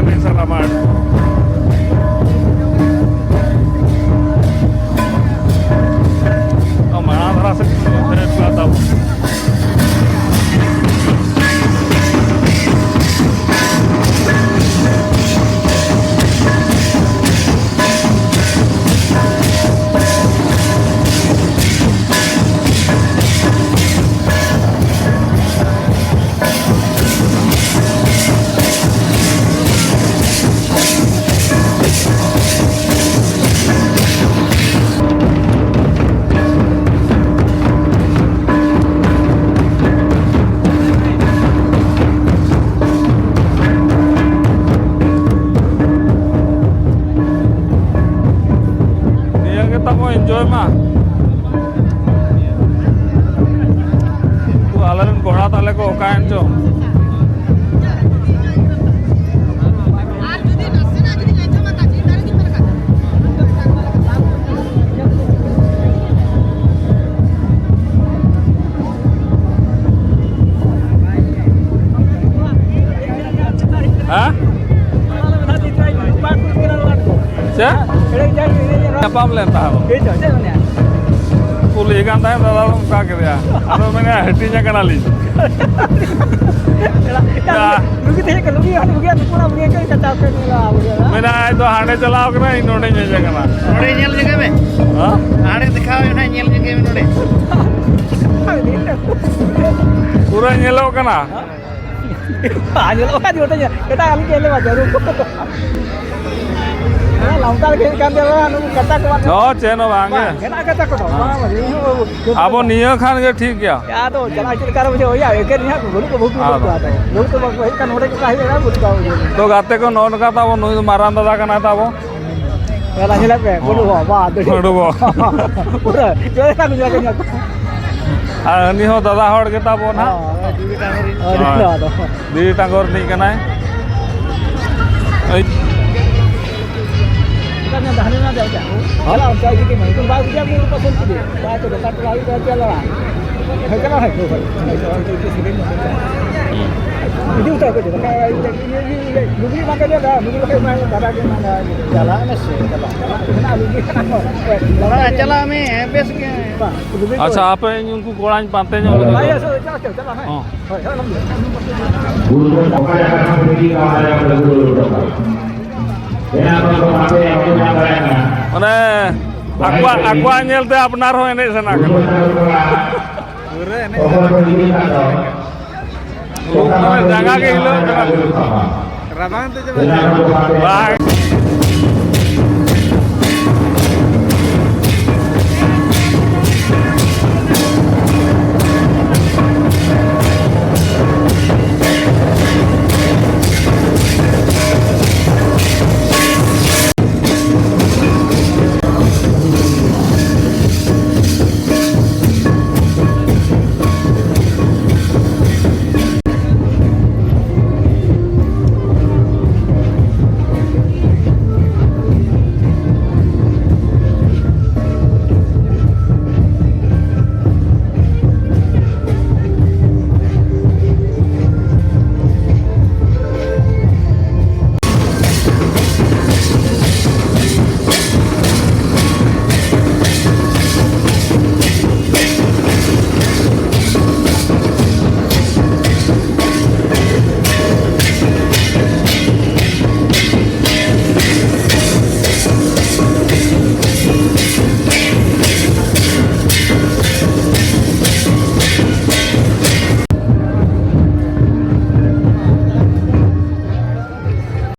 nih selamat. Oh mana terasa dari belakang. Enjoy mah. Tu alarin घोड़ा ताले को कायन जो. Hah? Siapa? Apa melentah? Pulih kan tanya dalam muka gitu ya. Atau mana hatinya kena li. Mana itu hande jalan kena Indonesia aja kena. Node nyel juga be. Hah? Hande dikhao na nyel juga node. Pura nyelo kena. Nyelo kan katanya. Kita kali nyelo aja ruko. Oh, cheno bange. Abo niyo khan ke ठीक क्या? क्या तो चला चल कर मुझे हो या एक नहीं है गुरु को भूख बहुत आता है लोग तो वही का नोड़े का ही है बुझ का तो गाते को नोन का था वो नुई मारान दादा का ना था वो वाला हिला पे बोलो वाह बोलो वो पूरा जो ऐसा कुछ लगे ना नहीं हो दादा हड़ के था वो ना दी टांगोर नहीं करना है करना धाने ना जाओ क्या हां आप चाहिए कि मैं तुम बात क्या मेरे पसंद की बात तो बता तो आई चल रहा है चला है तो वीडियो उठा के देखा ये लुगी मांग के जा लुगी के मैं दादा के मांगा चला ना से चला लुगी Orang चला में बेस के. अच्छा आप उनको कोड़ान पाते हैं भाई ऐसा चला चला है mana aqua nyel te apnar ho enej sana kan jangan ke hilo Rabang tu je.